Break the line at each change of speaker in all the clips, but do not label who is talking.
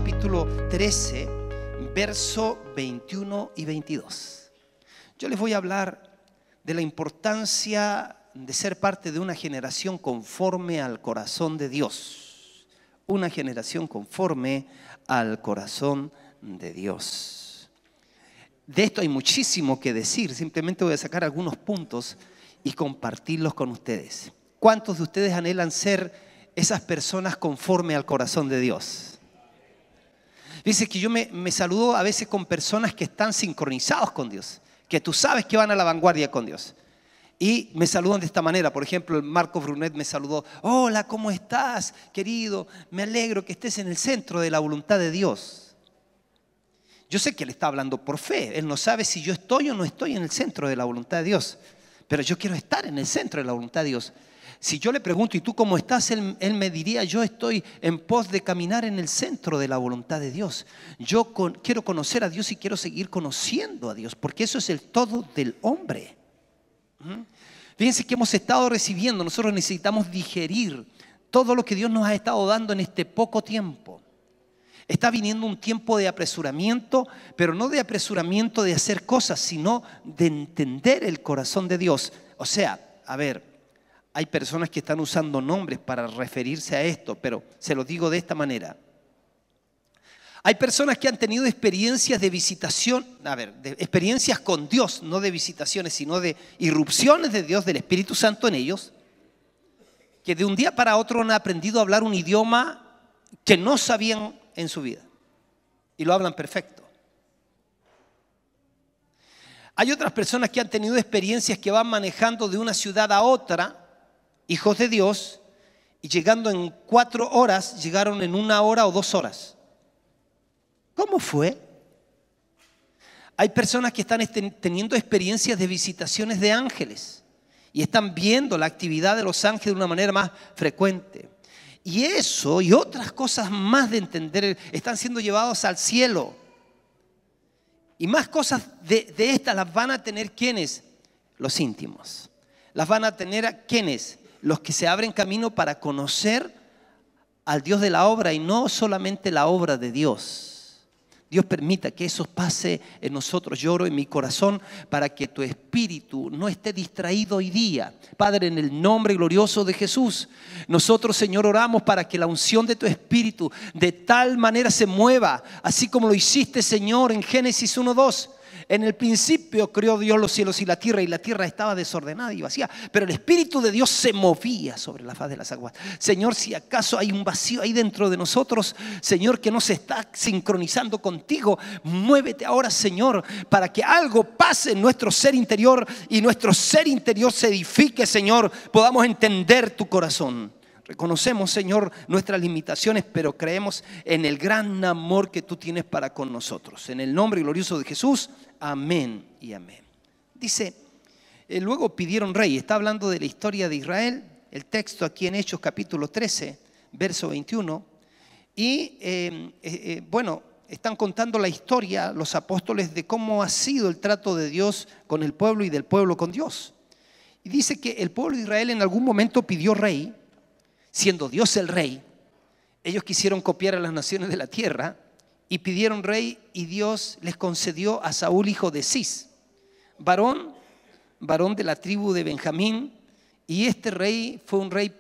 capítulo 13, verso 21 y 22. Yo les voy a hablar de la importancia de ser parte de una generación conforme al corazón de Dios. Una generación conforme al corazón de Dios. De esto hay muchísimo que decir, simplemente voy a sacar algunos puntos y compartirlos con ustedes. ¿Cuántos de ustedes anhelan ser esas personas conforme al corazón de Dios? Dice que yo me saludo a veces con personas que están sincronizados con Dios, que tú sabes que van a la vanguardia con Dios. Y me saludan de esta manera. Por ejemplo, el Marco Brunet me saludó: hola, ¿cómo estás, querido? Me alegro que estés en el centro de la voluntad de Dios. Yo sé que él está hablando por fe. Él no sabe si yo estoy o no estoy en el centro de la voluntad de Dios. Pero yo quiero estar en el centro de la voluntad de Dios. Si yo le pregunto: ¿y tú cómo estás? Él me diría: yo estoy en pos de caminar en el centro de la voluntad de Dios. Yo quiero conocer a Dios y quiero seguir conociendo a Dios, porque eso es el todo del hombre. Fíjense que hemos estado recibiendo, nosotros necesitamos digerir todo lo que Dios nos ha estado dando en este poco tiempo. Está viniendo un tiempo de apresuramiento, pero no de apresuramiento de hacer cosas, sino de entender el corazón de Dios. O sea, a ver, hay personas que están usando nombres para referirse a esto, pero se lo digo de esta manera. Hay personas que han tenido experiencias de visitación, de experiencias con Dios, no de visitaciones, sino de irrupciones de Dios, del Espíritu Santo en ellos, que de un día para otro han aprendido a hablar un idioma que no sabían en su vida y lo hablan perfecto. Hay otras personas que han tenido experiencias que van manejando de una ciudad a otra, hijos de Dios, y llegando en 4 horas, llegaron en 1 hora o 2 horas. ¿Cómo fue? Hay personas que están teniendo experiencias de visitaciones de ángeles y están viendo la actividad de los ángeles de una manera más frecuente. Y eso y otras cosas más de entender están siendo llevados al cielo. Y más cosas de estas las van a tener ¿quiénes? Los íntimos. Las van a tener ¿quiénes? Los que se abren camino para conocer al Dios de la obra y no solamente la obra de Dios. Dios permita que eso pase en nosotros. Yo oro en mi corazón para que tu espíritu no esté distraído hoy día. Padre, en el nombre glorioso de Jesús, nosotros, Señor, oramos para que la unción de tu espíritu de tal manera se mueva, así como lo hiciste, Señor, en Génesis 1:2. En el principio creó Dios los cielos y la tierra estaba desordenada y vacía, pero el Espíritu de Dios se movía sobre la faz de las aguas. Señor, si acaso hay un vacío ahí dentro de nosotros, Señor, que no se está sincronizando contigo, muévete ahora, Señor, para que algo pase en nuestro ser interior y nuestro ser interior se edifique, Señor, podamos entender tu corazón. Reconocemos, Señor, nuestras limitaciones, pero creemos en el gran amor que tú tienes para con nosotros. En el nombre glorioso de Jesús, amén y amén. Dice, luego pidieron rey. Está hablando de la historia de Israel. El texto aquí en Hechos capítulo 13, verso 21. Y están contando la historia los apóstoles de cómo ha sido el trato de Dios con el pueblo y del pueblo con Dios. Y dice que el pueblo de Israel en algún momento pidió rey. Siendo Dios el rey, ellos quisieron copiar a las naciones de la tierra y pidieron rey, y Dios les concedió a Saúl, hijo de Cis, varón de la tribu de Benjamín, y este rey fue un rey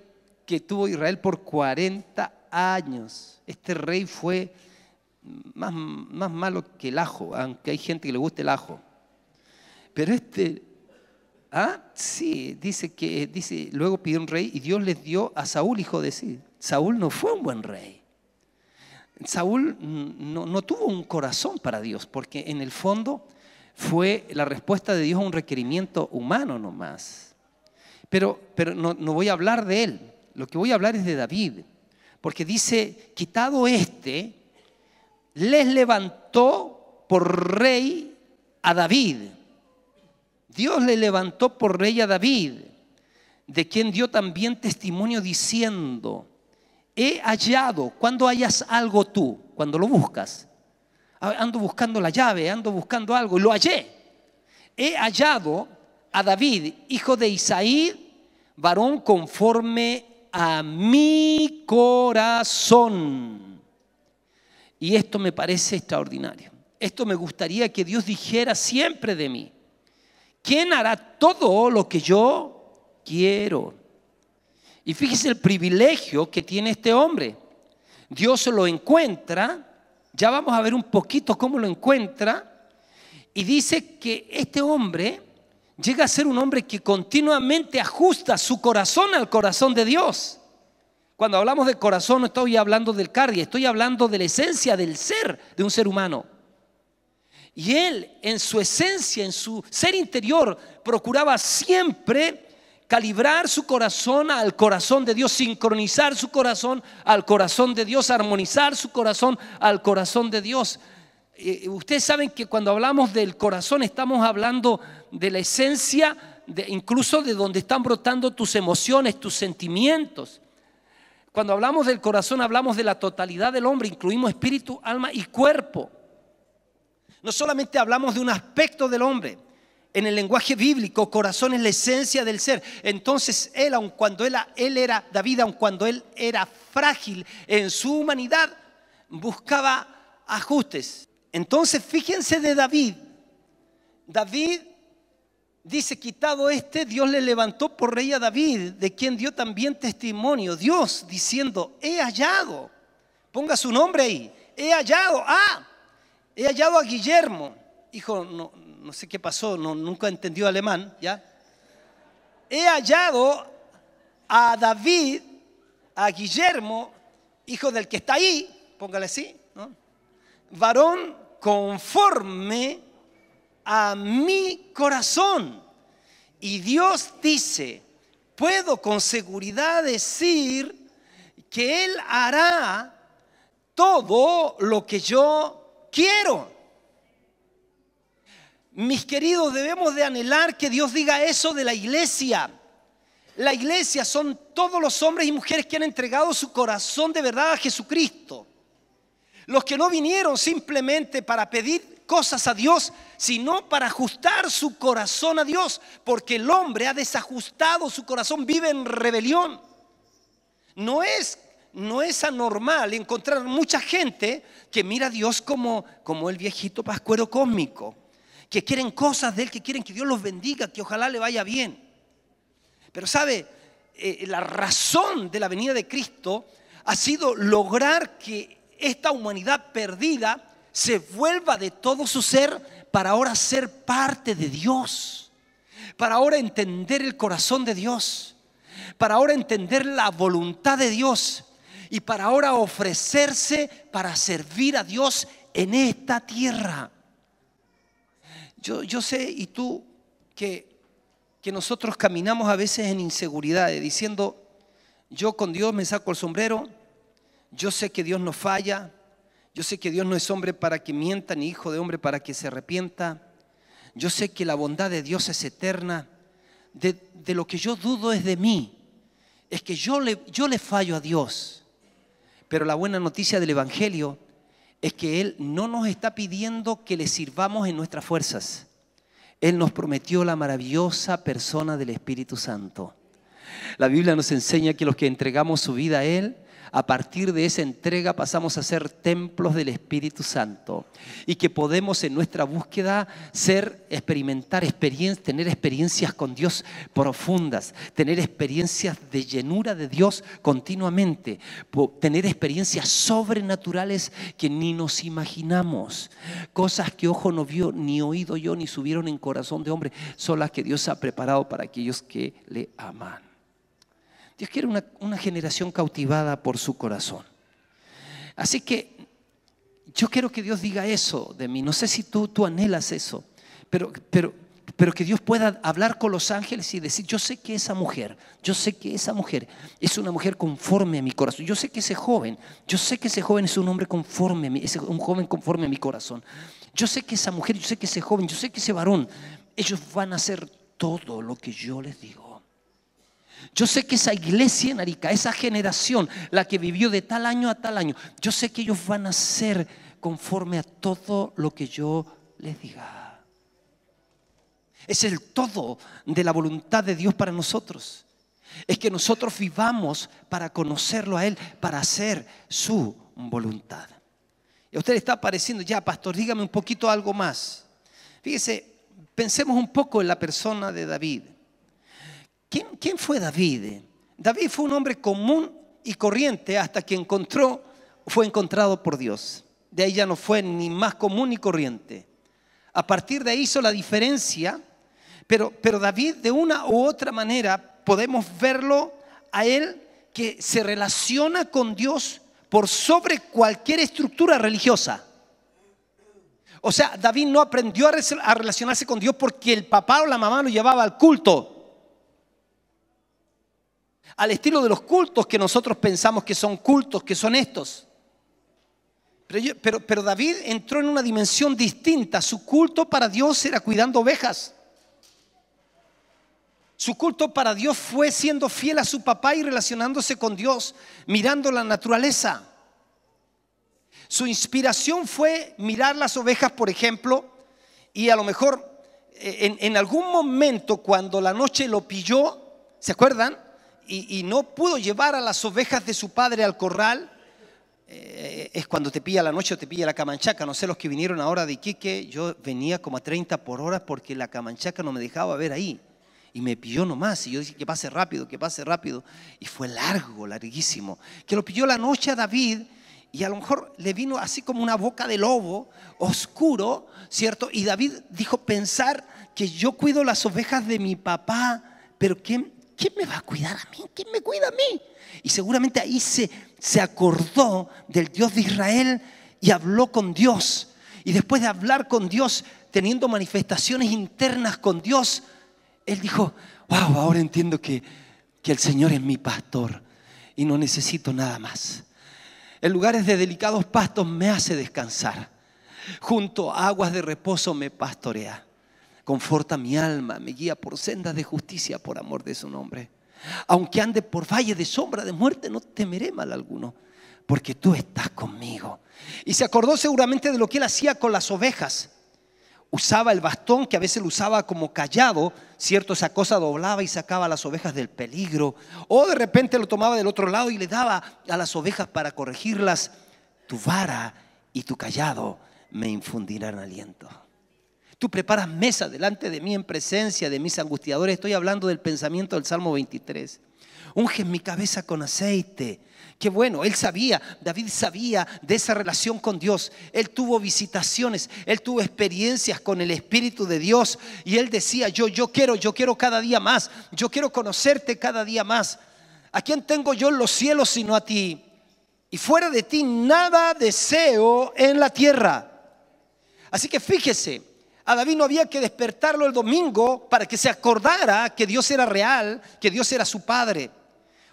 que tuvo Israel por 40 años. Este rey fue más malo que el ajo, aunque hay gente que le gusta el ajo. Pero dice, luego pidió un rey y Dios les dio a Saúl, hijo de Cis. Saúl no fue un buen rey. Saúl no tuvo un corazón para Dios, porque en el fondo fue la respuesta de Dios a un requerimiento humano nomás. Pero no voy a hablar de él. Lo que voy a hablar es de David, porque dice: quitado les levantó por rey a David. Dios le levantó por rey a David, de quien dio también testimonio diciendo: he hallado. ¿Cuándo hallas algo tú? Cuando lo buscas. Ando buscando la llave, ando buscando algo y lo hallé. He hallado a David, hijo de Isaí, varón conforme a mi corazón. Y esto me parece extraordinario. Esto me gustaría que Dios dijera siempre de mí. ¿Quién hará todo lo que yo quiero? Y fíjese el privilegio que tiene este hombre. Dios lo encuentra. Ya vamos a ver un poquito cómo lo encuentra. Y dice que este hombre llega a ser un hombre que continuamente ajusta su corazón al corazón de Dios. Cuando hablamos de corazón no estoy hablando del cardio, estoy hablando de la esencia del ser de un ser humano. Y él en su esencia, en su ser interior, procuraba siempre calibrar su corazón al corazón de Dios, sincronizar su corazón al corazón de Dios, armonizar su corazón al corazón de Dios. Ustedes saben que cuando hablamos del corazón estamos hablando de la esencia, incluso de donde están brotando tus emociones, tus sentimientos. Cuando hablamos del corazón hablamos de la totalidad del hombre, incluimos espíritu, alma y cuerpo. No solamente hablamos de un aspecto del hombre. En el lenguaje bíblico, corazón es la esencia del ser. Entonces él, aun cuando él era David, aun cuando él era frágil en su humanidad, buscaba ajustes. Entonces fíjense de David. David dice, quitado Dios le levantó por rey a David, de quien dio también testimonio. Dios diciendo, he hallado, ponga su nombre ahí, he hallado a Guillermo. Hijo, no sé qué pasó, nunca entendió alemán, ¿ya? He hallado a David, a Guillermo, hijo del que está ahí, póngale así, ¿no? Varón conforme a mi corazón. Y Dios dice, puedo con seguridad decir que Él hará todo lo que yo quiero. Mis queridos, debemos de anhelar que Dios diga eso de la iglesia. La iglesia son todos los hombres y mujeres que han entregado su corazón de verdad a Jesucristo. Los que no vinieron simplemente para pedir cosas a Dios, sino para ajustar su corazón a Dios, porque el hombre ha desajustado su corazón, vive en rebelión. No es anormal encontrar mucha gente que mira a Dios como el viejito pascuero cósmico, que quieren cosas de Él, que quieren que Dios los bendiga, que ojalá le vaya bien. Pero sabe, la razón de la venida de Cristo ha sido lograr que esta humanidad perdida se vuelva de todo su ser para ahora ser parte de Dios, para ahora entender el corazón de Dios, para ahora entender la voluntad de Dios y para ahora ofrecerse para servir a Dios en esta tierra. Yo sé, y tú, que nosotros caminamos a veces en inseguridades diciendo, yo con Dios me saco el sombrero. Yo sé que Dios no falla. Yo sé que Dios no es hombre para que mienta, ni hijo de hombre para que se arrepienta. Yo sé que la bondad de Dios es eterna. De lo que yo dudo es de mí. Es que yo le fallo a Dios. Pero la buena noticia del Evangelio es que Él no nos está pidiendo que le sirvamos en nuestras fuerzas. Él nos prometió la maravillosa persona del Espíritu Santo. La Biblia nos enseña que los que entregamos su vida a Él, a partir de esa entrega pasamos a ser templos del Espíritu Santo y que podemos en nuestra búsqueda tener experiencias con Dios profundas, tener experiencias de llenura de Dios continuamente, tener experiencias sobrenaturales que ni nos imaginamos, cosas que ojo no vio, ni oído yo, ni subieron en corazón de hombre, son las que Dios ha preparado para aquellos que le aman. Dios quiere una generación cautivada por su corazón. Así que yo quiero que Dios diga eso de mí. No sé si tú anhelas eso, pero que Dios pueda hablar con los ángeles y decir, yo sé que esa mujer es una mujer conforme a mi corazón. Yo sé que ese joven es un hombre conforme a mí, es un joven conforme a mi corazón. Yo sé que esa mujer, yo sé que ese joven, yo sé que ese varón, ellos van a hacer todo lo que yo les digo. Yo sé que esa iglesia en Arica, esa generación, la que vivió de tal año a tal año, yo sé que ellos van a ser conforme a todo lo que yo les diga. Es el todo de la voluntad de Dios para nosotros. Es que nosotros vivamos para conocerlo a Él, para hacer su voluntad. Y a usted le está pareciendo, ya, pastor, dígame un poquito algo más. Fíjese, pensemos un poco en la persona de David. ¿Quién fue David? David fue un hombre común y corriente hasta que fue encontrado por Dios. De ahí ya no fue ni más común ni corriente. A partir de ahí hizo la diferencia, pero David, de una u otra manera podemos verlo a él que se relaciona con Dios por sobre cualquier estructura religiosa. O sea, David no aprendió a relacionarse con Dios porque el papá o la mamá lo llevaba al culto, al estilo de los cultos que nosotros pensamos que son cultos, que son estos. Pero David entró en una dimensión distinta. Su culto para Dios era cuidando ovejas. Su culto para Dios fue siendo fiel a su papá y relacionándose con Dios, mirando la naturaleza. Su inspiración fue mirar las ovejas, por ejemplo, y a lo mejor en algún momento cuando la noche lo pilló, ¿se acuerdan? Y no pudo llevar a las ovejas de su padre al corral. Es cuando te pilla la noche o te pilla la camanchaca. No sé, los que vinieron ahora de Iquique, yo venía como a 30 por hora porque la camanchaca no me dejaba ver ahí. Y me pilló nomás, y yo dije que pase rápido, que pase rápido. Y fue largo, larguísimo. Que lo pilló la noche a David, y a lo mejor le vino así como una boca de lobo, oscuro, ¿cierto? Y David dijo, pensar que yo cuido las ovejas de mi papá, pero ¿quién me va a cuidar a mí? ¿Quién me cuida a mí? Y seguramente ahí se acordó del Dios de Israel y habló con Dios. Y después de hablar con Dios, teniendo manifestaciones internas con Dios, él dijo, wow, ahora entiendo que el Señor es mi pastor y no necesito nada más. En lugares de delicados pastos me hace descansar. Junto a aguas de reposo me pastorea. Conforta mi alma, me guía por sendas de justicia por amor de su nombre. Aunque ande por valle de sombra de muerte, no temeré mal alguno, porque tú estás conmigo. Y se acordó seguramente de lo que él hacía con las ovejas. Usaba el bastón, que a veces lo usaba como callado, ¿cierto? Esa cosa doblaba y sacaba a las ovejas del peligro. O de repente lo tomaba del otro lado y le daba a las ovejas para corregirlas. Tu vara y tu callado me infundirán aliento. Tú preparas mesa delante de mí en presencia de mis angustiadores. Estoy hablando del pensamiento del Salmo 23. Unges mi cabeza con aceite. Qué bueno, David sabía de esa relación con Dios. Él tuvo visitaciones, él tuvo experiencias con el Espíritu de Dios. Y él decía, yo quiero cada día más. Yo quiero conocerte cada día más. ¿A quién tengo yo en los cielos sino a ti? Y fuera de ti nada deseo en la tierra. Así que fíjese, a David no había que despertarlo el domingo para que se acordara que Dios era real, que Dios era su Padre.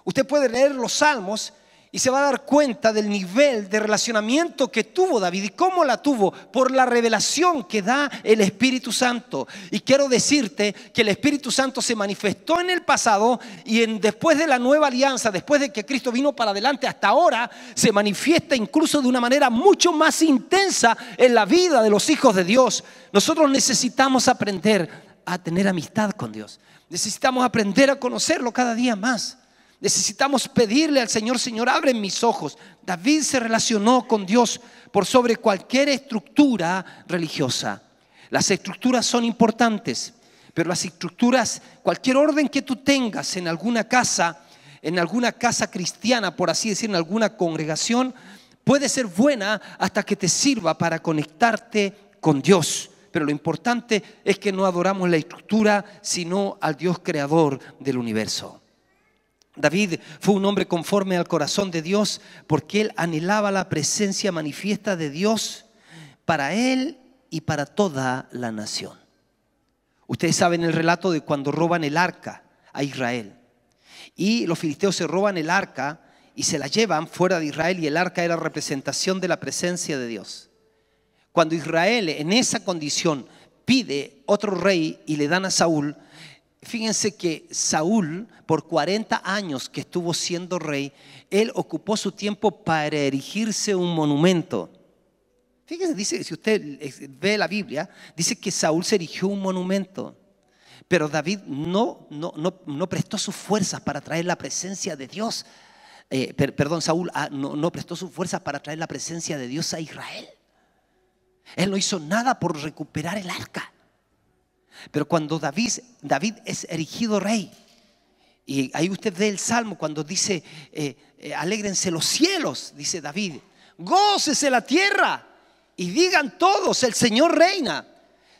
Usted puede leer los Salmos y se va a dar cuenta del nivel de relacionamiento que tuvo David. ¿Y cómo la tuvo? Por la revelación que da el Espíritu Santo. Y quiero decirte que el Espíritu Santo se manifestó en el pasado y después de la nueva alianza, después de que Cristo vino para adelante hasta ahora, se manifiesta incluso de una manera mucho más intensa en la vida de los hijos de Dios. Nosotros necesitamos aprender a tener amistad con Dios. Necesitamos aprender a conocerlo cada día más. Necesitamos pedirle al Señor, Señor, abre mis ojos. David se relacionó con Dios por sobre cualquier estructura religiosa. Las estructuras son importantes, pero las estructuras, cualquier orden que tú tengas en alguna casa cristiana, por así decir, en alguna congregación, puede ser buena hasta que te sirva para conectarte con Dios. Pero lo importante es que no adoramos la estructura, sino al Dios creador del universo. David fue un hombre conforme al corazón de Dios porque él anhelaba la presencia manifiesta de Dios para él y para toda la nación. Ustedes saben el relato de cuando roban el arca a Israel. Y los filisteos se roban el arca y se la llevan fuera de Israel, y el arca era representación de la presencia de Dios. Cuando Israel en esa condición pide otro rey y le dan a Saúl, fíjense que Saúl, por 40 años que estuvo siendo rey, él ocupó su tiempo para erigirse un monumento. Fíjense, dice, si usted ve la Biblia, dice que Saúl se erigió un monumento. Pero David no prestó sus fuerzas para traer la presencia de Dios Saúl no prestó sus fuerzas para traer la presencia de Dios a Israel. Él no hizo nada por recuperar el arca. Pero cuando David es erigido rey, y ahí usted ve el salmo cuando dice, alégrense los cielos, dice David, gócese la tierra y digan todos, el Señor reina.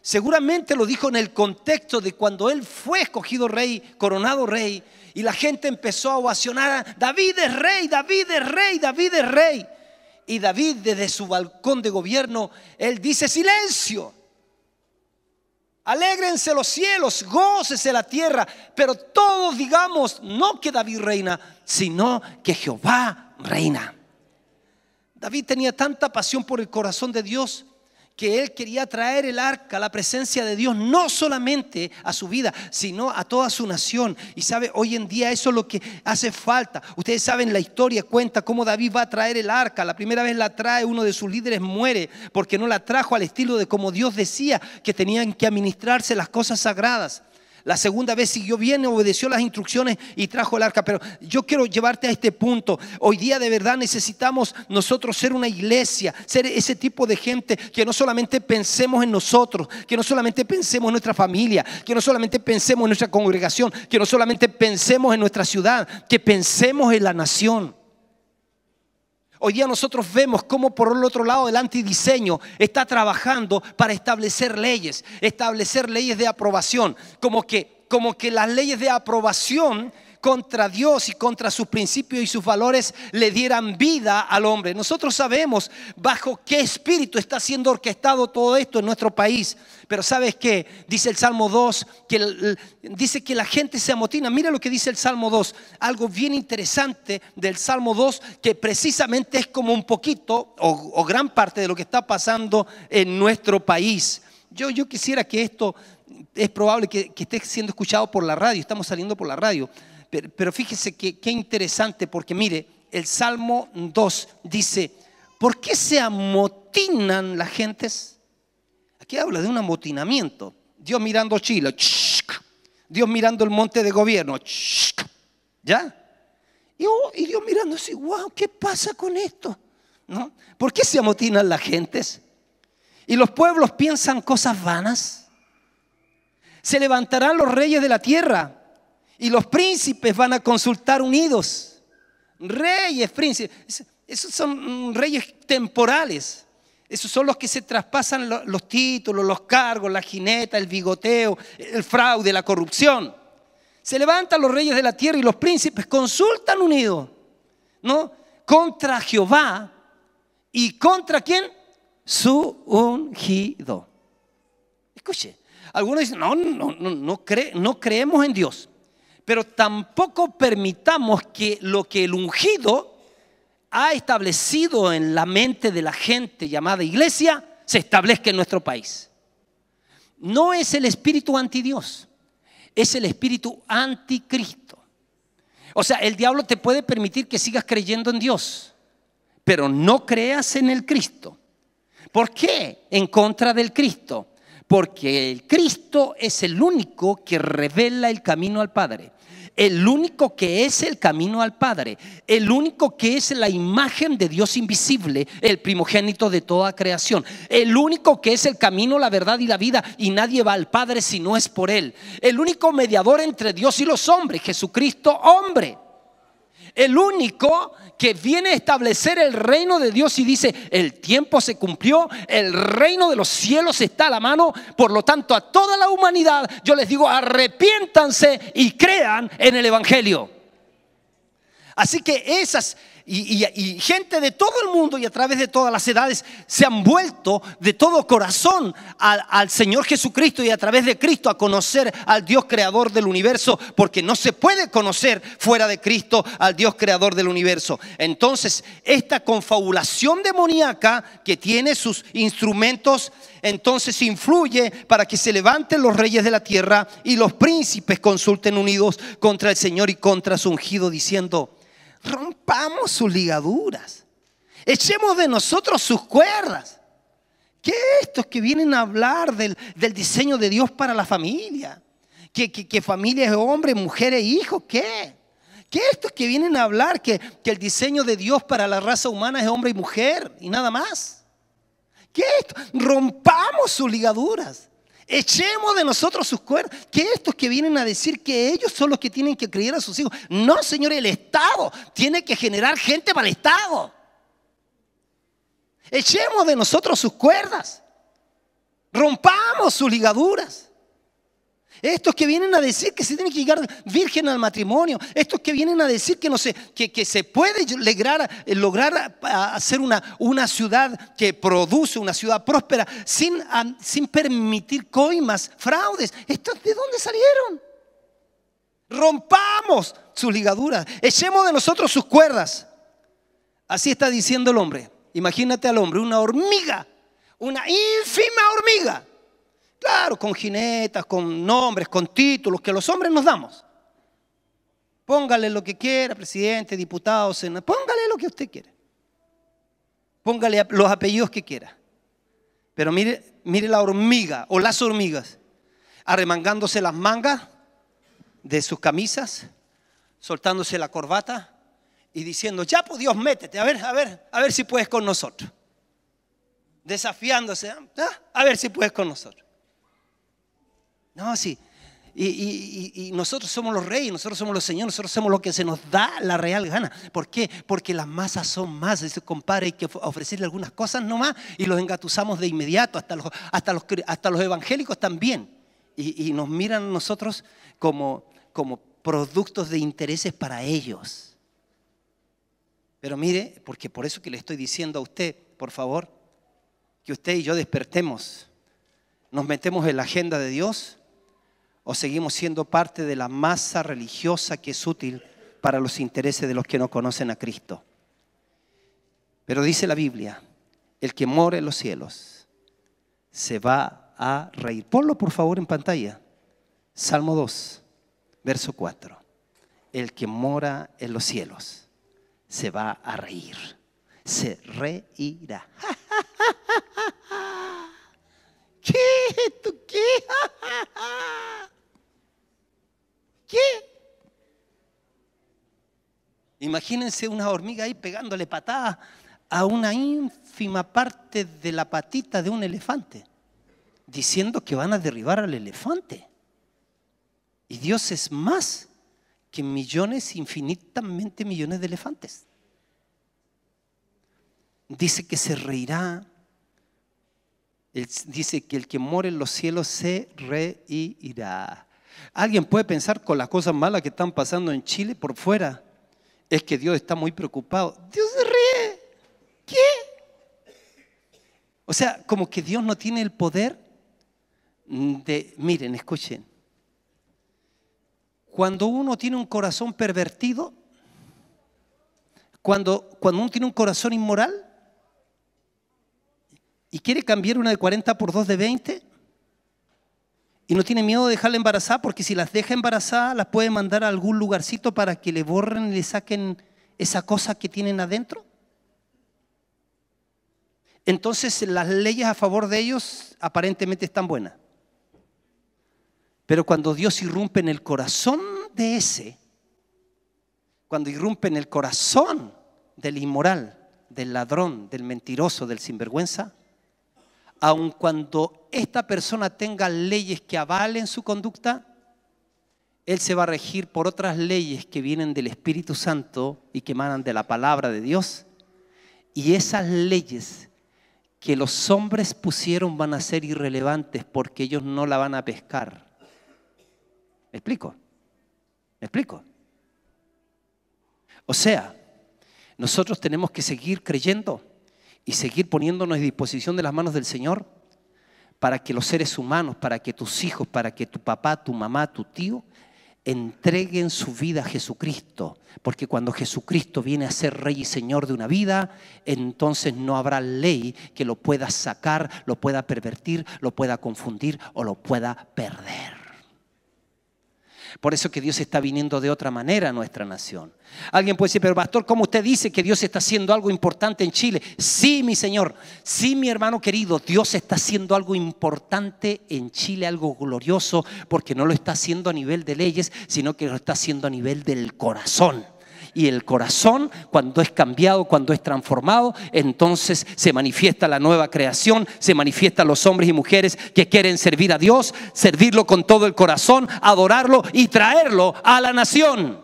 Seguramente lo dijo en el contexto de cuando él fue escogido rey, coronado rey, y la gente empezó a ovacionar: David es rey, David es rey, David es rey. Y David, desde su balcón de gobierno, él dice: silencio, alégrense los cielos, gócese la tierra, pero todos digamos no que David reina, sino que Jehová reina. David tenía tanta pasión por el corazón de Dios que él quería traer el arca, la presencia de Dios, no solamente a su vida, sino a toda su nación. Y sabe, hoy en día eso es lo que hace falta. Ustedes saben, la historia cuenta cómo David va a traer el arca. La primera vez la trae, uno de sus líderes muere porque no la trajo al estilo de como Dios decía que tenían que administrarse las cosas sagradas. La segunda vez siguió bien, obedeció las instrucciones y trajo el arca. Pero yo quiero llevarte a este punto. Hoy día de verdad necesitamos nosotros ser una iglesia, ser ese tipo de gente que no solamente pensemos en nosotros, que no solamente pensemos en nuestra familia, que no solamente pensemos en nuestra congregación, que no solamente pensemos en nuestra ciudad, que pensemos en la nación. Hoy día nosotros vemos cómo por el otro lado el antidiseño está trabajando para establecer leyes de aprobación, como que las leyes de aprobación contra Dios y contra sus principios y sus valores le dieran vida al hombre. Nosotros sabemos bajo qué espíritu está siendo orquestado todo esto en nuestro país. Pero ¿sabes qué? Dice el Salmo 2, dice que la gente se amotina. Mira lo que dice el Salmo 2, algo bien interesante del Salmo 2, que precisamente es como un poquito o gran parte de lo que está pasando en nuestro país. Yo quisiera que esto es probable que esté siendo escuchado por la radio, estamos saliendo por la radio. Pero fíjese qué interesante, porque mire, el Salmo 2 dice: ¿por qué se amotinan las gentes? Aquí habla de un amotinamiento. Dios mirando Chile, Dios mirando el monte de gobierno, ¿ya? Y Dios mirando así: wow, ¿qué pasa con esto? ¿No? ¿Por qué se amotinan las gentes? Y los pueblos piensan cosas vanas. Se levantarán los reyes de la tierra y los príncipes van a consultar unidos. Reyes, príncipes, esos son reyes temporales. Esos son los que se traspasan los títulos, los cargos, la jineta, el bigoteo, el fraude, la corrupción. Se levantan los reyes de la tierra y los príncipes consultan unidos, ¿no? Contra Jehová. ¿Y contra quién? Su ungido. Escuche, algunos dicen: no creemos en Dios. Pero tampoco permitamos que lo que el ungido ha establecido en la mente de la gente llamada iglesia se establezca en nuestro país. No es el espíritu antidios, es el espíritu anticristo. O sea, el diablo te puede permitir que sigas creyendo en Dios, pero no creas en el Cristo. ¿Por qué en contra del Cristo? Porque el Cristo es el único que revela el camino al Padre. El único que es el camino al Padre, el único que es la imagen de Dios invisible, el primogénito de toda creación, el único que es el camino, la verdad y la vida, y nadie va al Padre si no es por Él. El único mediador entre Dios y los hombres, Jesucristo hombre. El único que viene a establecer el reino de Dios y dice: el tiempo se cumplió, el reino de los cielos está a la mano. Por lo tanto, a toda la humanidad yo les digo: arrepiéntanse y crean en el evangelio. Así que esas y gente de todo el mundo y a través de todas las edades se han vuelto de todo corazón al Señor Jesucristo, y a través de Cristo a conocer al Dios creador del universo, porque no se puede conocer fuera de Cristo al Dios creador del universo. Entonces, esta confabulación demoníaca que tiene sus instrumentos, entonces influye para que se levanten los reyes de la tierra y los príncipes consulten unidos contra el Señor y contra su ungido, diciendo: rompamos sus ligaduras, echemos de nosotros sus cuerdas. ¿Qué estos que vienen a hablar del diseño de Dios para la familia? ¿Que familia es hombre, mujer e hijo? ¿Qué? Que estos que vienen a hablar que el diseño de Dios para la raza humana es hombre y mujer y nada más. Que esto, rompamos sus ligaduras. Echemos de nosotros sus cuerdas. Que estos que vienen a decir que ellos son los que tienen que criar a sus hijos. No, Señor, el Estado tiene que generar gente para el Estado. Echemos de nosotros sus cuerdas. Rompamos sus ligaduras. Estos que vienen a decir que se tiene que llegar virgen al matrimonio. Estos que vienen a decir que, no sé, que se puede lograr hacer una ciudad que produce, una ciudad próspera sin permitir coimas, fraudes. ¿Estos de dónde salieron? Rompamos sus ligaduras. Echemos de nosotros sus cuerdas. Así está diciendo el hombre. Imagínate al hombre, una hormiga, una ínfima hormiga. Claro, con jinetas, con nombres, con títulos que los hombres nos damos. Póngale lo que quiera, presidente, diputado, senador, póngale lo que usted quiera. Póngale los apellidos que quiera. Pero mire la hormiga o las hormigas, arremangándose las mangas de sus camisas, soltándose la corbata y diciendo, ya pues Dios, métete, a ver si puedes con nosotros. Desafiándose, a ver si puedes con nosotros. No, sí. Y nosotros somos los reyes, nosotros somos los señores, nosotros somos lo que se nos da la real gana. ¿Por qué? Porque las masas son más. Dice, compadre, hay que ofrecerle algunas cosas nomás y los engatusamos de inmediato, hasta los evangélicos también. Y nos miran a nosotros como productos de intereses para ellos. Pero mire, porque por eso que le estoy diciendo a usted, por favor, que usted y yo despertemos. ¿Nos metemos en la agenda de Dios? ¿O seguimos siendo parte de la masa religiosa que es útil para los intereses de los que no conocen a Cristo? Pero dice la Biblia, el que mora en los cielos se va a reír. Ponlo por favor en pantalla. Salmo 2, verso 4. El que mora en los cielos se va a reír. Se reirá. ¿Qué? ¿Tú qué? ¿Qué? Imagínense una hormiga ahí pegándole patadas a una ínfima parte de la patita de un elefante, diciendo que van a derribar al elefante. Y Dios es más que millones, infinitamente millones de elefantes. Dice que se reirá. Dice que el que mora en los cielos se reirá. Alguien puede pensar con las cosas malas que están pasando en Chile por fuera, es que Dios está muy preocupado. Dios se ríe. ¿Qué? O sea, como que Dios no tiene el poder de... Miren, escuchen. Cuando uno tiene un corazón pervertido, cuando uno tiene un corazón inmoral y quiere cambiar una de 40 por 2 de 20 y no tiene miedo de dejarla embarazada, porque si las deja embarazadas las puede mandar a algún lugarcito para que le borren y le saquen esa cosa que tienen adentro. Entonces las leyes a favor de ellos aparentemente están buenas. Pero cuando Dios irrumpe en el corazón de ese, cuando irrumpe en el corazón del inmoral, del ladrón, del mentiroso, del sinvergüenza, aun cuando esta persona tenga leyes que avalen su conducta, él se va a regir por otras leyes que vienen del Espíritu Santo y que emanan de la palabra de Dios. Y esas leyes que los hombres pusieron van a ser irrelevantes porque ellos no la van a pescar. ¿Me explico? ¿Me explico? O sea, nosotros tenemos que seguir creyendo y seguir poniéndonos a disposición de las manos del Señor para que los seres humanos, para que tus hijos, para que tu papá, tu mamá, tu tío entreguen su vida a Jesucristo. Porque cuando Jesucristo viene a ser Rey y Señor de una vida, entonces no habrá ley que lo pueda sacar, lo pueda pervertir, lo pueda confundir o lo pueda perder. Por eso que Dios está viniendo de otra manera a nuestra nación. Alguien puede decir, pero pastor, ¿cómo usted dice que Dios está haciendo algo importante en Chile? Sí, mi Señor, sí, mi hermano querido, Dios está haciendo algo importante en Chile, algo glorioso, porque no lo está haciendo a nivel de leyes, sino que lo está haciendo a nivel del corazón. Y el corazón, cuando es cambiado, cuando es transformado, entonces se manifiesta la nueva creación, se manifiestan los hombres y mujeres que quieren servir a Dios, servirlo con todo el corazón, adorarlo y traerlo a la nación.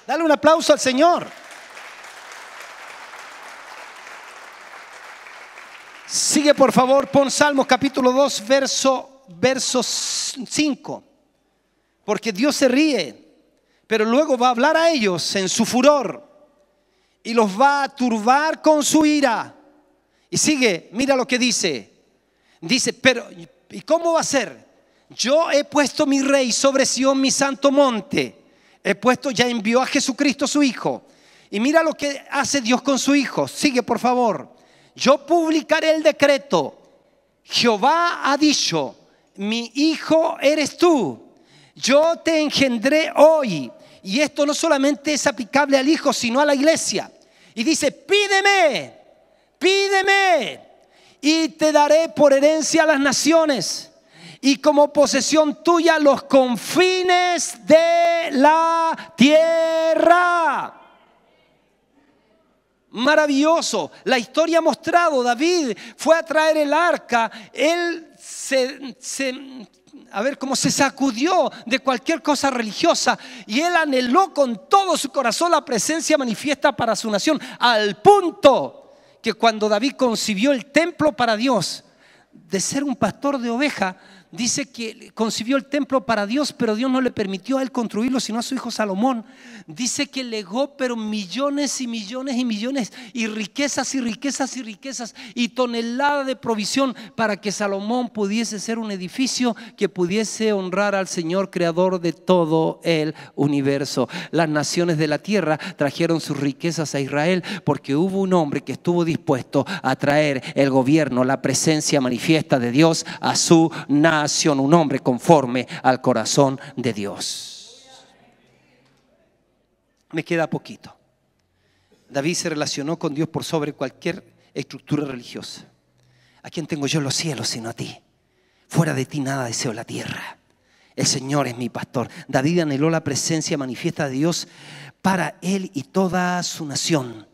Dale un aplauso al Señor. Sigue por favor, pon Salmos capítulo 2, verso 5. Porque Dios se ríe, pero luego va a hablar a ellos en su furor y los va a turbar con su ira. Y sigue, mira lo que dice. Dice, pero ¿y cómo va a ser? Yo he puesto mi rey sobre Sión, mi santo monte. Ya envió a Jesucristo su Hijo. Y mira lo que hace Dios con su Hijo. Sigue por favor. Yo publicaré el decreto. Jehová ha dicho, mi Hijo eres tú. Yo te engendré hoy. Y esto no solamente es aplicable al Hijo, sino a la iglesia. Y dice, pídeme, pídeme, y te daré por herencia a las naciones, y como posesión tuya los confines de la tierra. Maravilloso. La historia ha mostrado, David fue a traer el arca. Él como se sacudió de cualquier cosa religiosa y él anheló con todo su corazón la presencia manifiesta para su nación, al punto que cuando David concibió el templo para Dios, de ser un pastor de oveja, dice que concibió el templo para Dios, pero Dios no le permitió a él construirlo, sino a su hijo Salomón. Dice que legó pero millones y millones y millones, y riquezas y riquezas y riquezas, y toneladas de provisión para que Salomón pudiese ser un edificio que pudiese honrar al Señor creador de todo el universo. Las naciones de la tierra trajeron sus riquezas a Israel porque hubo un hombre que estuvo dispuesto a traer el gobierno, la presencia manifiesta de Dios a su nación, un hombre conforme al corazón de Dios. Me queda poquito. David se relacionó con Dios por sobre cualquier estructura religiosa. ¿A quién tengo yo en los cielos sino a ti? Fuera de ti nada deseo la tierra. El Señor es mi pastor. David anheló la presencia manifiesta de Dios para él y toda su nación.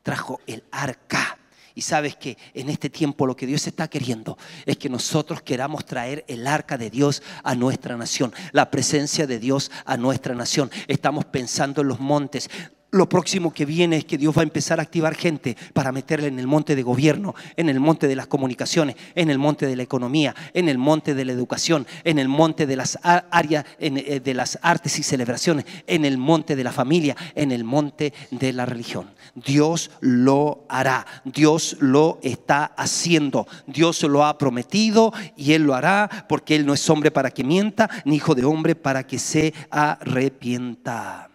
Trajo el arca. Y sabes que en este tiempo lo que Dios está queriendo es que nosotros queramos traer el arca de Dios a nuestra nación, la presencia de Dios a nuestra nación. Estamos pensando en los montes. Lo próximo que viene es que Dios va a empezar a activar gente para meterle en el monte de gobierno, en el monte de las comunicaciones, en el monte de la economía, en el monte de la educación, en el monte de las áreas de las artes y celebraciones, en el monte de la familia, en el monte de la religión. Dios lo hará, Dios lo está haciendo, Dios lo ha prometido y Él lo hará, porque Él no es hombre para que mienta, ni hijo de hombre para que se arrepienta.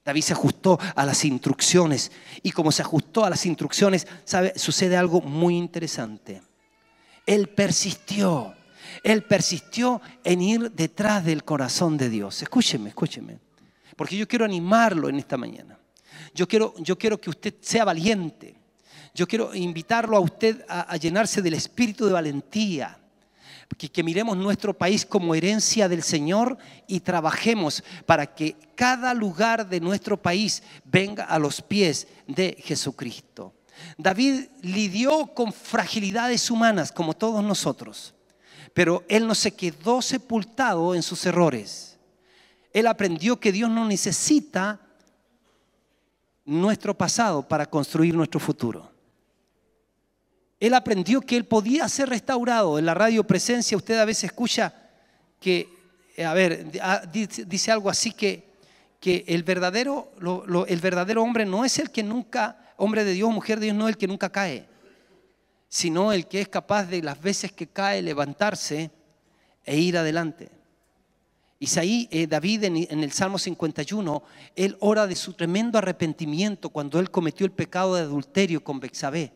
David se ajustó a las instrucciones, y como se ajustó a las instrucciones, ¿sabe? Sucede algo muy interesante. Él persistió en ir detrás del corazón de Dios. Escúcheme, porque yo quiero animarlo en esta mañana. Yo quiero que usted sea valiente. Yo quiero invitarlo a usted a llenarse del espíritu de valentía. Que miremos nuestro país como herencia del Señor y trabajemos para que cada lugar de nuestro país venga a los pies de Jesucristo. David lidió con fragilidades humanas como todos nosotros, pero él no se quedó sepultado en sus errores. Él aprendió que Dios no necesita nuestro pasado para construir nuestro futuro. Él aprendió que él podía ser restaurado. En la radio Presencia usted a veces escucha que, dice algo así que el verdadero hombre no es el que nunca, hombre de Dios, mujer de Dios, no es el que nunca cae, sino el que es capaz de las veces que cae levantarse e ir adelante. Isaí, David en el Salmo 51, él ora de su tremendo arrepentimiento cuando él cometió el pecado de adulterio con Betsabé.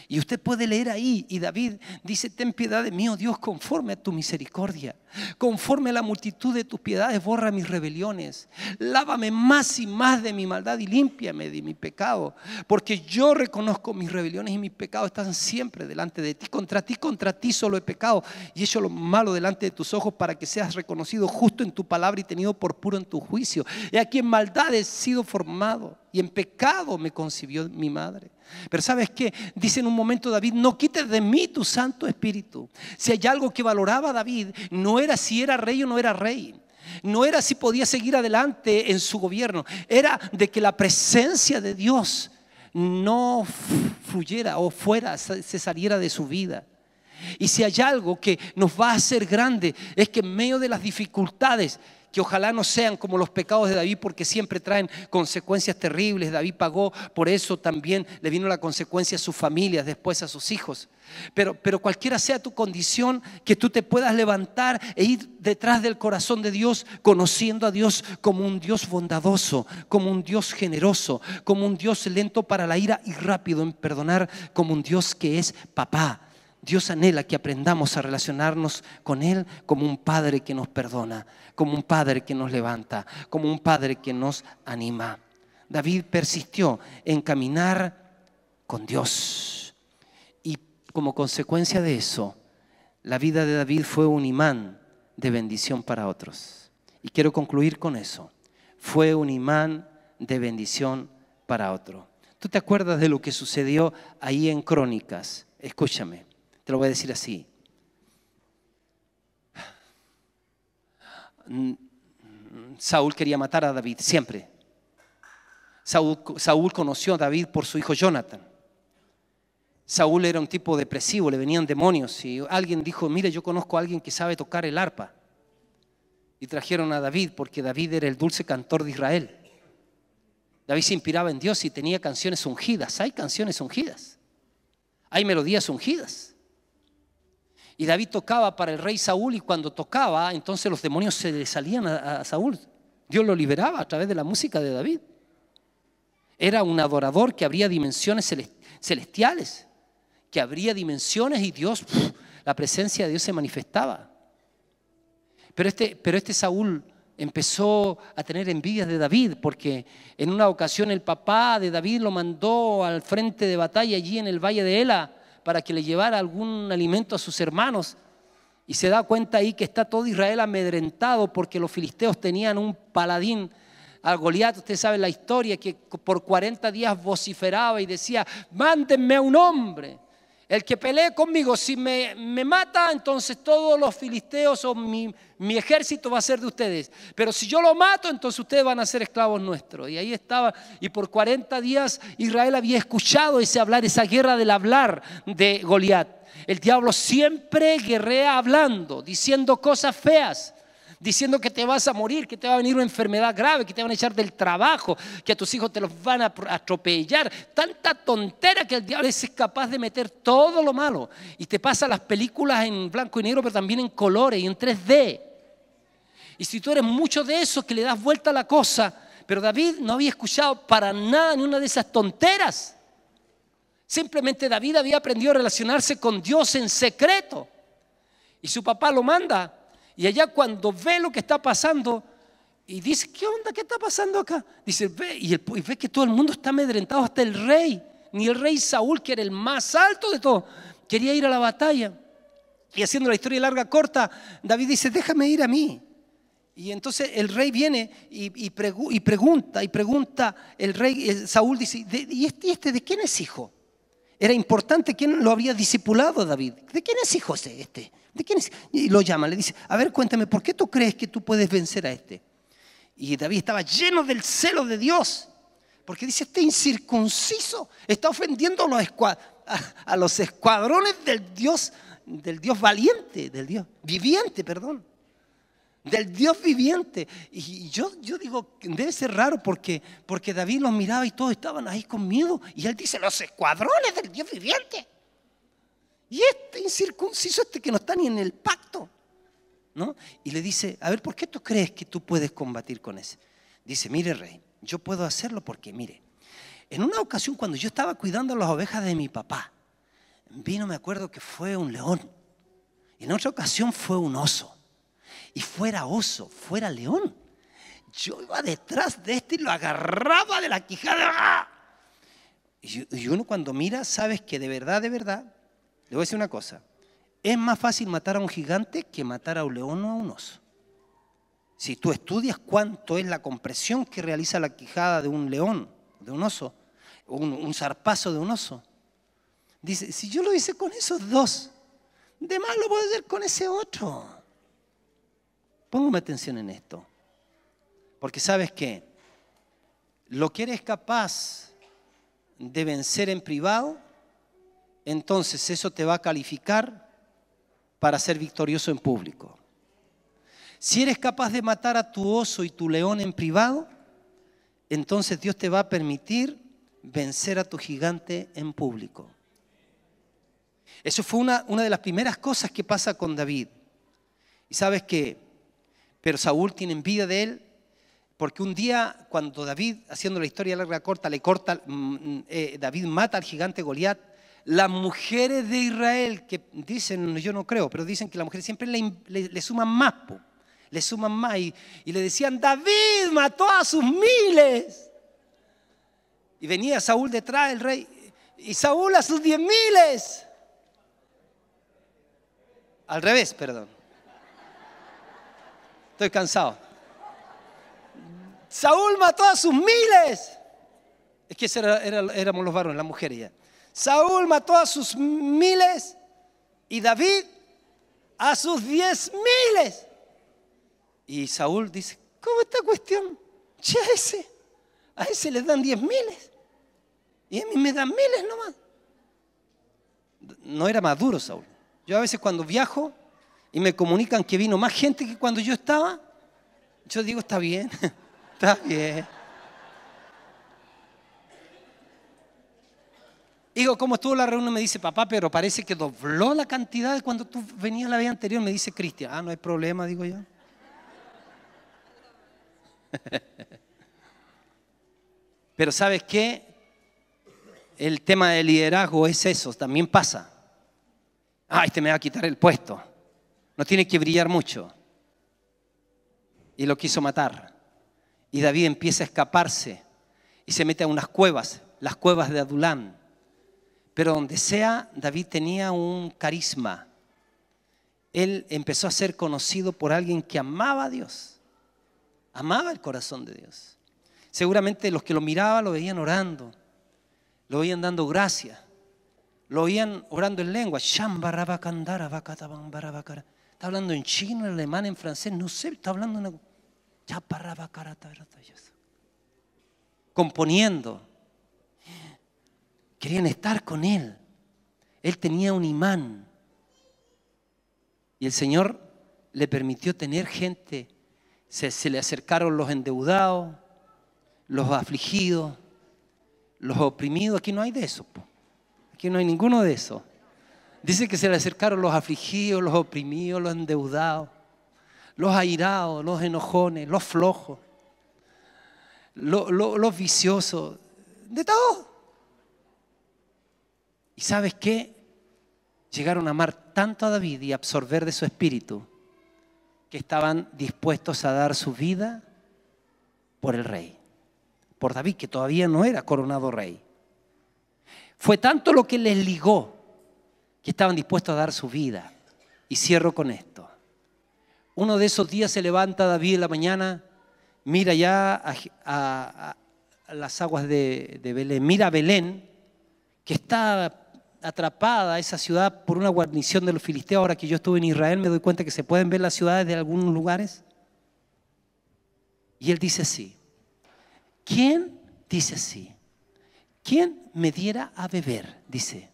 Y usted puede leer ahí, y David dice: ten piedad de mí, oh Dios, conforme a tu misericordia. Conforme a la multitud de tus piedades, borra mis rebeliones. Lávame más y más de mi maldad y límpiame de mi pecado. Porque yo reconozco mis rebeliones y mis pecados están siempre delante de ti. Contra ti solo he pecado y he hecho lo malo delante de tus ojos, para que seas reconocido justo en tu palabra y tenido por puro en tu juicio. He aquí en maldad he sido formado y en pecado me concibió mi madre. Pero ¿sabes qué? Dice en un momento David: no quites de mí tu Santo Espíritu. Si hay algo que valoraba David, no era si era rey o no era rey. No era si podía seguir adelante en su gobierno. Era de que la presencia de Dios no fluyera o se saliera de su vida. Y si hay algo que nos va a hacer grande, es que en medio de las dificultades, que ojalá no sean como los pecados de David, porque siempre traen consecuencias terribles. David pagó por eso, también le vino la consecuencia a sus familias, después a sus hijos. Pero cualquiera sea tu condición, que tú te puedas levantar e ir detrás del corazón de Dios, conociendo a Dios como un Dios bondadoso, como un Dios generoso, como un Dios lento para la ira y rápido en perdonar, como un Dios que es papá. Dios anhela que aprendamos a relacionarnos con Él como un Padre que nos perdona, como un Padre que nos levanta, como un Padre que nos anima. David persistió en caminar con Dios, y como consecuencia de eso, la vida de David fue un imán de bendición para otros. Y quiero concluir con eso: fue un imán de bendición para otro. ¿Tú te acuerdas de lo que sucedió ahí en Crónicas? Escúchame. Te lo voy a decir así. Saúl quería matar a David siempre. Saúl conoció a David por su hijo Jonathan. Saúl era un tipo depresivo, le venían demonios, y alguien dijo: mire, yo conozco a alguien que sabe tocar el arpa. Y trajeron a David, porque David era el dulce cantor de Israel. David se inspiraba en Dios y tenía canciones ungidas. Hay canciones ungidas, hay melodías ungidas. Y David tocaba para el rey Saúl, y cuando tocaba, entonces los demonios se le salían a Saúl. Dios lo liberaba a través de la música de David. Era un adorador que abría dimensiones celestiales, que abría dimensiones, y Dios, la presencia de Dios se manifestaba. Pero este Saúl empezó a tener envidia de David, porque en una ocasión el papá de David lo mandó al frente de batalla allí en el valle de Ela, para que le llevara algún alimento a sus hermanos. Y se da cuenta ahí que está todo Israel amedrentado, porque los filisteos tenían un paladín, a Goliat. Usted sabe la historia, que por 40 días vociferaba y decía: mándenme a un hombre, el que pelee conmigo. Si me mata, entonces todos los filisteos o mi ejército va a ser de ustedes. Pero si yo lo mato, entonces ustedes van a ser esclavos nuestros. Y ahí estaba. Y por 40 días Israel había escuchado ese hablar, esa guerra del hablar de Goliat. El diablo siempre guerrea hablando, diciendo cosas feas, diciendo que te vas a morir, que te va a venir una enfermedad grave, que te van a echar del trabajo, que a tus hijos te los van a atropellar. Tanta tontera que el diablo es capaz de meter todo lo malo. Y te pasa las películas en blanco y negro, pero también en colores y en 3D. Y si tú eres mucho de eso, que le das vuelta a la cosa. Pero David no había escuchado para nada ni una de esas tonteras. Simplemente David había aprendido a relacionarse con Dios en secreto. Y su papá lo manda. Y allá, cuando ve lo que está pasando y dice: ¿qué onda? ¿Qué está pasando acá? Dice, ve, y ve que todo el mundo está amedrentado, hasta el rey. Ni el rey Saúl, que era el más alto de todos, quería ir a la batalla. Y haciendo la historia larga corta, David dice: déjame ir a mí. Y entonces el rey viene y pregunta el rey. Saúl dice: ¿y este de quién es hijo? Era importante quién lo había discipulado a David. ¿De quién es hijo este? ¿De quién es? Y lo llama, le dice: a ver, cuéntame, ¿por qué tú crees que tú puedes vencer a este? Y David estaba lleno del celo de Dios, porque dice: este incircunciso está ofendiendo a los escuadrones del Dios valiente, del Dios viviente, perdón. Del Dios viviente. Y yo digo, debe ser raro, porque David los miraba y todos estaban ahí con miedo. Y él dice: los escuadrones del Dios viviente. Y este incircunciso, que no está ni en el pacto, ¿no? Y le dice: a ver, ¿por qué tú crees que tú puedes combatir con ese? Dice: mire, rey, yo puedo hacerlo porque, mire, en una ocasión cuando yo estaba cuidando las ovejas de mi papá, vino, me acuerdo que fue un león. En otra ocasión fue un oso. Y fuera oso, fuera león, yo iba detrás de este y lo agarraba de la quijada. Y uno cuando mira, sabes que de verdad, le voy a decir una cosa. Es más fácil matar a un gigante que matar a un león o a un oso. Si tú estudias cuánto es la compresión que realiza la quijada de un león, de un oso, un zarpazo de un oso. Dice, si yo lo hice con esos dos, de más lo puedo hacer con ese otro. Póngame atención en esto. Porque sabes que lo que eres capaz de vencer en privado, entonces eso te va a calificar para ser victorioso en público. Si eres capaz de matar a tu oso y tu león en privado, entonces Dios te va a permitir vencer a tu gigante en público. Eso fue una de las primeras cosas que pasa con David. Y sabes que, pero Saúl tiene envidia de él, porque un día cuando David, haciendo la historia larga corta, David mata al gigante Goliat, las mujeres de Israel, que dicen, yo no creo, pero dicen que las mujeres siempre le suman más, le suman más, y le decían, David mató a sus miles. Y venía Saúl detrás del rey, y Saúl a sus 10 miles. Al revés, perdón. Estoy cansado. Saúl mató a sus miles. Es que éramos los varones, las mujeres ya. Saúl mató a sus miles y David a sus 10 miles. Y Saúl dice, ¿cómo esta cuestión? Che, a ese les dan 10 miles y a mí me dan miles nomás. No era maduro Saúl. Yo a veces cuando viajo y me comunican que vino más gente que cuando yo estaba, yo digo, está bien, está bien. Digo, ¿cómo estuvo la reunión? Me dice, papá, pero parece que dobló la cantidad de cuando tú venías la vez anterior. Me dice Cristian, no hay problema, digo yo. Pero ¿sabes qué? El tema del liderazgo es eso, también pasa. Este me va a quitar el puesto. No tiene que brillar mucho. Y lo quiso matar. Y David empieza a escaparse y se mete a unas cuevas, las cuevas de Adulán. Pero donde sea, David tenía un carisma. Él empezó a ser conocido por alguien que amaba a Dios. Amaba el corazón de Dios. Seguramente los que lo miraban lo veían orando, lo veían dando gracias, lo oían orando en lengua. Está hablando en chino, en alemán, en francés, no sé, está hablando en... componiendo. Querían estar con él. Él tenía un imán. Y el Señor le permitió tener gente. Se le acercaron los endeudados, los afligidos, los oprimidos. Aquí no hay de eso. Aquí no hay ninguno de eso. Dice que se le acercaron los afligidos, los oprimidos, los endeudados, los airados, los enojones, los flojos, los viciosos, de todo. ¿Y sabes qué? Llegaron a amar tanto a David y absorber de su espíritu que estaban dispuestos a dar su vida por el rey, por David, que todavía no era coronado rey. Fue tanto lo que les ligó que estaban dispuestos a dar su vida. Y cierro con esto. Uno de esos días se levanta David en la mañana, mira ya a las aguas de Belén, mira a Belén, que está atrapada esa ciudad por una guarnición de los filisteos. Ahora que yo estuve en Israel me doy cuenta que se pueden ver las ciudades de algunos lugares. Y él dice así, ¿quién me diera a beber? Dice,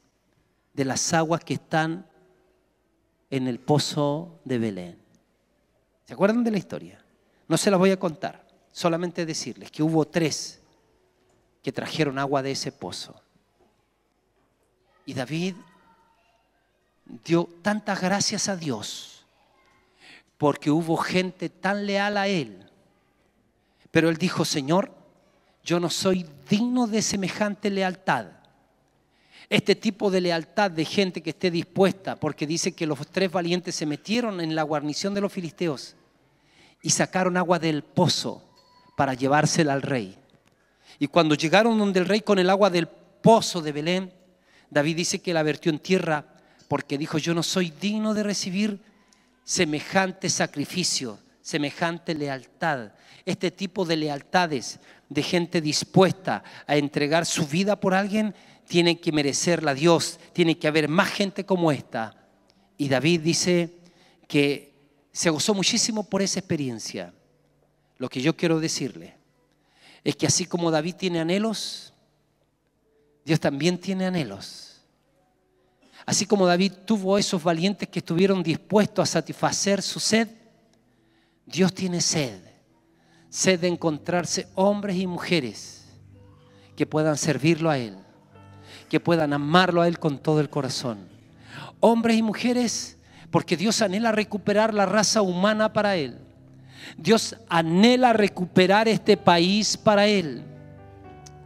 de las aguas que están en el pozo de Belén. ¿Se acuerdan de la historia? No se las voy a contar, solamente decirles que hubo 3 que trajeron agua de ese pozo. Y David dio tantas gracias a Dios porque hubo gente tan leal a él. Pero él dijo, Señor, yo no soy digno de semejante lealtad. Este tipo de lealtad de gente que esté dispuesta, porque dice que los 3 valientes se metieron en la guarnición de los filisteos y sacaron agua del pozo para llevársela al rey. Y cuando llegaron donde el rey con el agua del pozo de Belén, David dice que la vertió en tierra porque dijo: yo no soy digno de recibir semejante sacrificio, semejante lealtad. Este tipo de lealtades de gente dispuesta a entregar su vida por alguien tiene que merecerla Dios. Tiene que haber más gente como esta. Y David dice que se gozó muchísimo por esa experiencia. Lo que yo quiero decirle es que así como David tiene anhelos, Dios también tiene anhelos. Así como David tuvo esos valientes que estuvieron dispuestos a satisfacer su sed, Dios tiene sed de encontrarse hombres y mujeres que puedan servirlo a Él, que puedan amarlo a Él con todo el corazón. Hombres y mujeres, porque Dios anhela recuperar la raza humana para Él. Dios anhela recuperar este país para Él.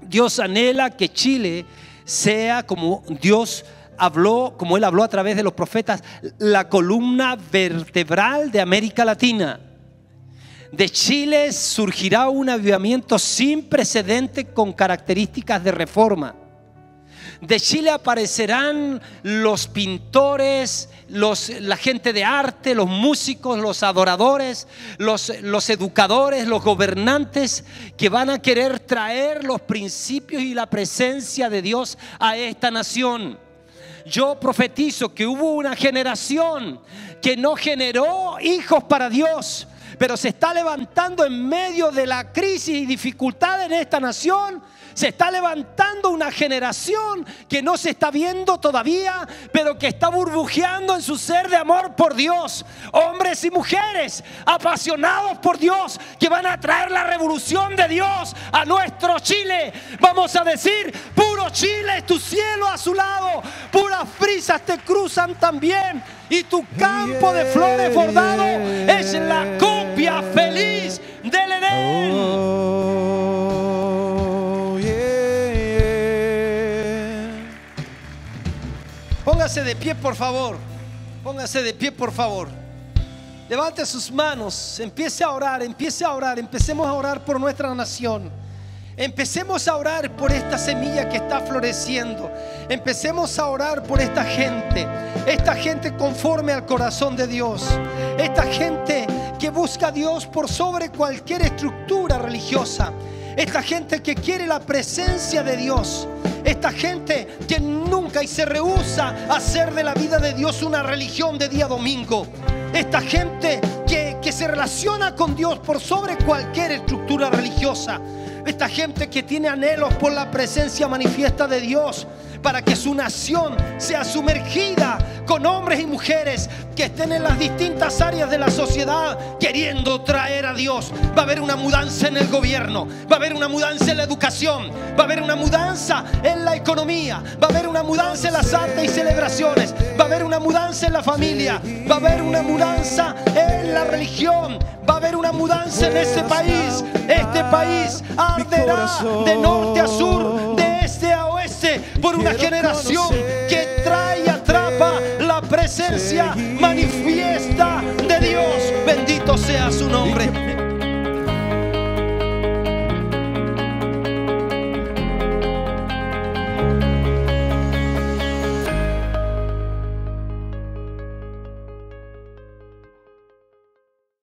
Dios anhela que Chile sea, como Dios habló, como Él habló a través de los profetas, la columna vertebral de América Latina. De Chile surgirá un avivamiento sin precedente con características de reforma. De Chile aparecerán los pintores, la gente de arte, los músicos, los adoradores, los educadores, los gobernantes que van a querer traer los principios y la presencia de Dios a esta nación. Yo profetizo que hubo una generación que no generó hijos para Dios, pero se está levantando en medio de la crisis y dificultad en esta nación. Se está levantando una generación que no se está viendo todavía, pero que está burbujeando en su ser de amor por Dios. Hombres y mujeres apasionados por Dios, que van a traer la revolución de Dios a nuestro Chile. Vamos a decir: puro Chile es tu cielo azulado, puras brisas te cruzan también, y tu campo de flores bordado es la copia feliz del Edén. Póngase de pie, por favor. Póngase de pie, por favor. Levante sus manos. Empiece a orar. Empecemos a orar por nuestra nación. Empecemos a orar por esta semilla que está floreciendo. Empecemos a orar por esta gente conforme al corazón de Dios. Esta gente que busca a Dios por sobre cualquier estructura religiosa. Esta gente que quiere la presencia de Dios. Esta gente que nunca y se rehúsa a hacer de la vida de Dios una religión de día domingo. Esta gente que se relaciona con Dios por sobre cualquier estructura religiosa. Esta gente que tiene anhelos por la presencia manifiesta de Dios, para que su nación sea sumergida con hombres y mujeres que estén en las distintas áreas de la sociedad queriendo traer a Dios. Va a haber una mudanza en el gobierno, va a haber una mudanza en la educación, va a haber una mudanza en la economía, va a haber una mudanza en las artes y celebraciones, va a haber una mudanza en la familia, va a haber una mudanza en la religión, va a haber una mudanza en este país. Este país arderá de norte a sur, de este a oeste, por una generación que trae y atrapa la presencia manifiesta de Dios. Bendito sea su nombre.